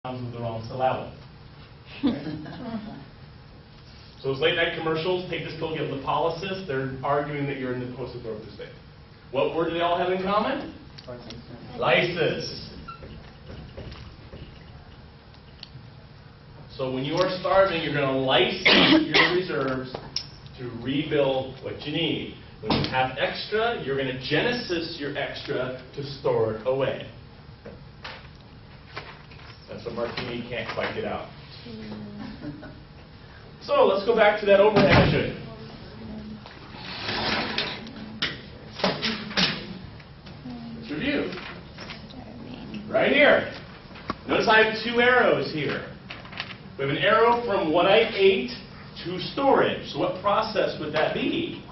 with the wrong syllable. So those late night commercials, take this pill, get lipolysis, they're arguing that you're in the post-absorptive state. What word do they all have in common? Lysis. So when you are starving, you're going to lyse your reserves to rebuild what you need. When you have extra, you're going to genesis your extra to store it away. That's what Martini can't quite get out. So let's go back to that overhead issue. Let's review. Right here. Notice I have two arrows here. We have an arrow from what I ate to storage. So what process would that be?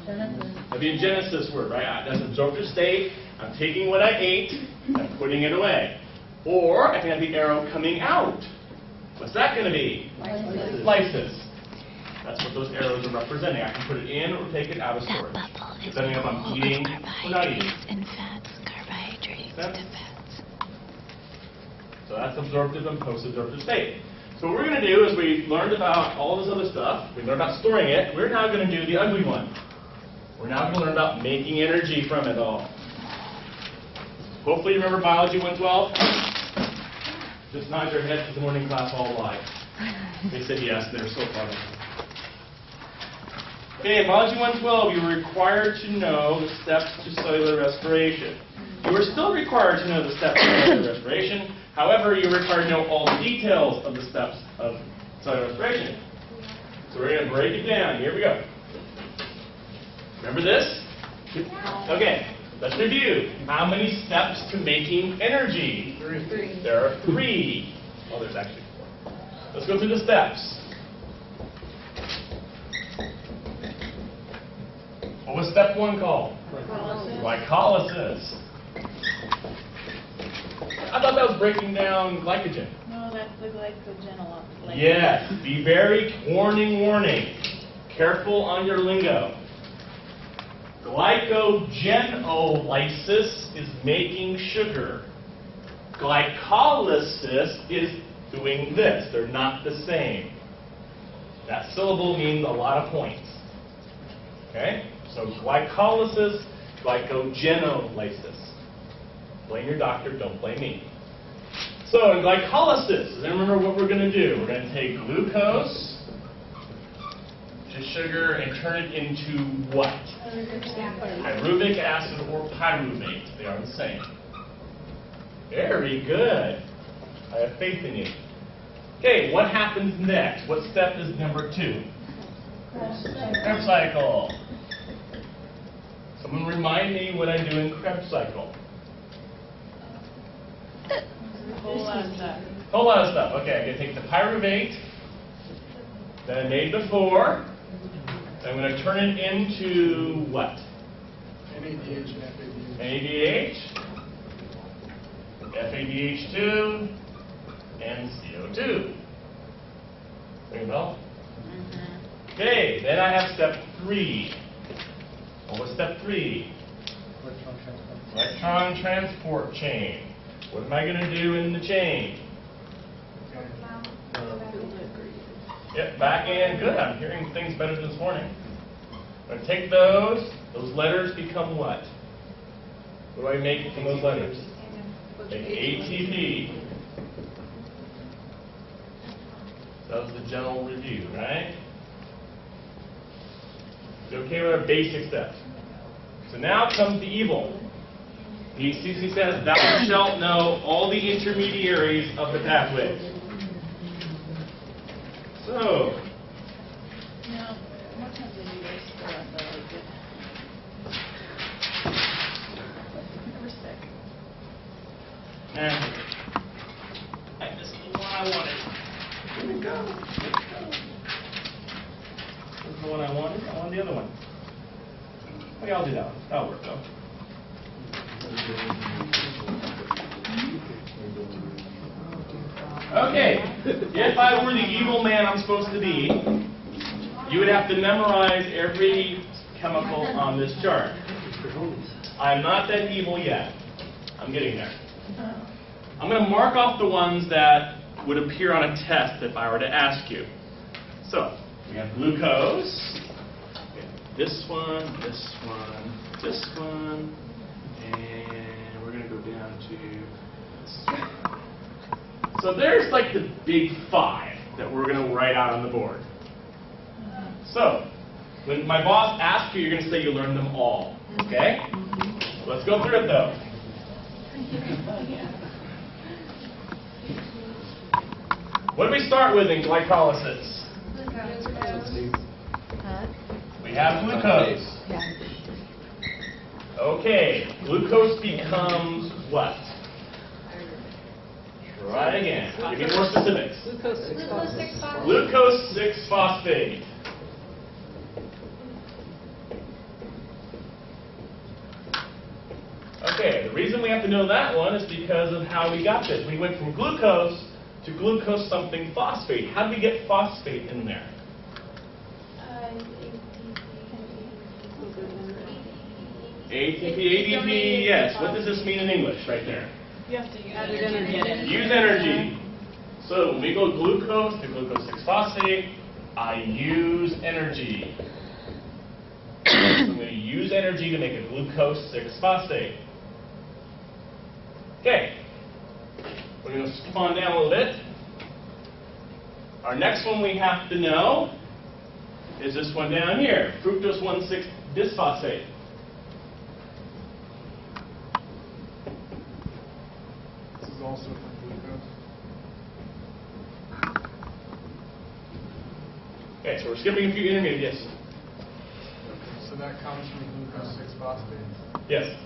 That'd be a genesis word, right? That's absorptive state. I'm taking what I ate, I'm putting it away. Or I can have the arrow coming out. What's that going to be? Lysis. That's what those arrows are representing. I can put it in or take it out of storage. Depending on if I'm eating or not eating. And fats, carbohydrates, and fats. So that's absorptive and post-absorptive state. So what we're going to do is we learned about all this other stuff. We learned about storing it. We're now going to do the ugly one. We're now going to learn about making energy from it all. Hopefully you remember Biology 112. Just nod your head to the morning class all live. They said yes, they're so funny. Okay, in Biology 112, you were required to know the steps to cellular respiration. You are still required to know the steps to cellular respiration. However, you're required to know all the details of the steps of cellular respiration. So we're going to break it down. Here we go. Remember this? Okay, let's review. How many steps to making energy? 3. There are 3. Oh, there's actually 4. Let's go through the steps. What was step 1 called? Glycolysis. I thought that was breaking down glycogen. No, that's the glycogenolysis. Yes. Be very warning. Careful on your lingo. Glycogenolysis is making sugar. Glycolysis is doing this. They're not the same. That syllable means a lot of points. Okay? So glycolysis, glycogenolysis. Blame your doctor, don't blame me. So in glycolysis, remember what we're going to do. We're going to take glucose, which is sugar, and turn it into what? Pyruvic acid or pyruvate. They are the same. Very good. I have faith in you. Okay, what happens next? What step is number 2? Krebs cycle. Someone remind me what I do in Krebs cycle. A whole lot of stuff. Whole lot of stuff. Okay, I'm going to take the pyruvate that I made before. I'm going to turn it into what? NADH and NADH, FADH2, and CO2. Ring a bell? Okay, then I have step 3. What was step 3? Electron transport chain. What am I going to do in the chain? Yep, back in. Good. I'm hearing things better this morning. I'm going to take those. Those letters become what? What do I make from those letters? Make ATP. That was the general review, right? You okay with our basic steps? So now comes the evil. The CC says, thou shalt know all the intermediaries of the pathway. So, No, what kind of videos for us are really good? Never sick. I missed the one I wanted. Here we go. This is the one I wanted. I wanted the other one. Okay, I'll do that one. That'll work though. Okay, if I were the evil man I'm supposed to be, you would have to memorize every chemical on this chart. I'm not that evil yet. I'm getting there. I'm going to mark off the ones that would appear on a test if I were to ask you. So, we have glucose. We have this one, this one, this one, and we're going to go down to this one. So there's like the big 5 that we're going to write out on the board. So, when my boss asks you, you're going to say you learned them all. Okay? Let's go through it though. What do we start with in glycolysis? We have glucose. Okay, glucose becomes what? Try it again. Give me more specifics. Glucose 6-phosphate. Okay, the reason we have to know that one is because of how we got this. We went from glucose to glucose something phosphate. How did we get phosphate in there? ATP, ADP, yes. What does this mean in English right there? You have to use energy. Use energy. So when we go glucose to glucose 6-phosphate, I use energy. So I'm going to use energy to make a glucose 6-phosphate. Okay. We're going to skip on down a little bit. Our next one we have to know is this one down here, fructose 1,6-bisphosphate. This is also from glucose. Okay, so we're skipping a few intermediates. Okay, so that comes from glucose 6-phosphate. Yes.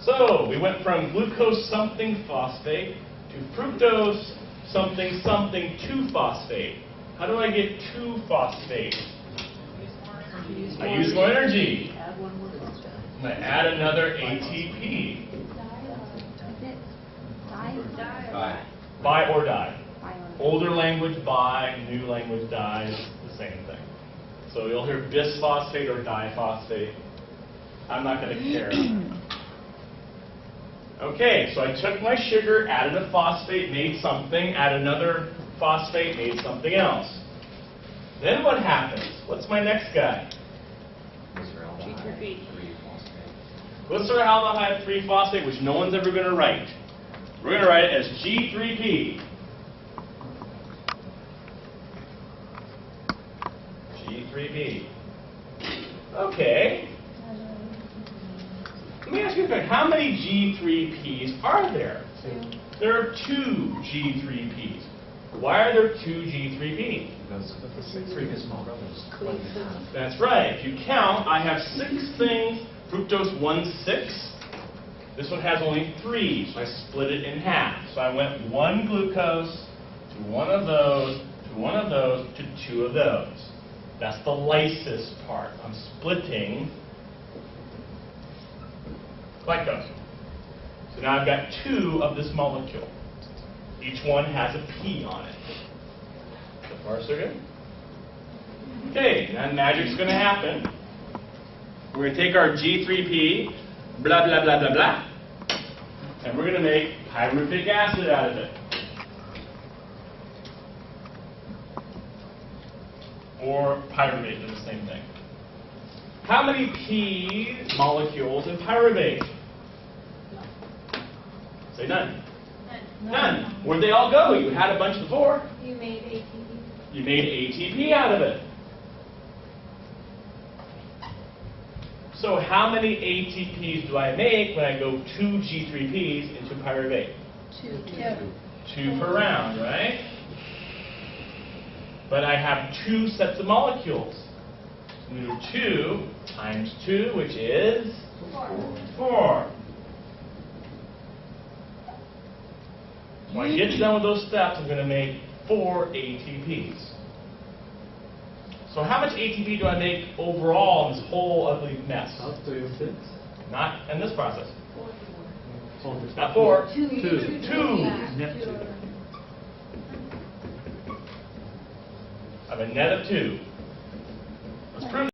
So we went from glucose something phosphate to fructose something something 2-phosphate. How do I get 2-phosphate? I use more energy. I'm going to add another ATP. Bi or di. Older language bi, new language di is the same thing. So you'll hear bisphosphate or diphosphate. I'm not going to care. Okay, so I took my sugar, added a phosphate, made something, added another phosphate, made something else. Then what happens? What's my next guy? Glyceraldehyde 3-phosphate, which no one's ever going to write. We're going to write it as G3P. G3P. Okay. Let me ask you a question. How many G3Ps are there? There are 2 G3Ps. Why are there 2 G3Ps? Because the 3 is small brothers. That's right. If you count, I have 6 things. Fructose 1,6. This one has only 3, so I split it in half. So I went 1 glucose to 1 of those, to 1 of those, to 2 of those. That's the lysis part. I'm splitting glycose. So now I've got 2 of this molecule. Each one has a P on it. So far, so good? Okay, now magic's going to happen. We're going to take our G3P, blah, blah, blah, blah, blah, and we're going to make pyruvic acid out of it. Or pyruvate, they're the same thing. How many P molecules in pyruvate? Say none. None. Where'd they all go? You had a bunch before. You made ATP. You made ATP out of it. So how many ATPs do I make when I go 2 G3Ps into pyruvate? 2 per round, right? But I have 2 sets of molecules. So we do 2 times 2, which is 4. When I get done with those steps, I'm going to make 4 ATPs. So how much ATP do I make overall in this whole ugly mess? Up to 6. Not in this process. 4. Not 4. 2. 2. I have a net of 2. Let's prove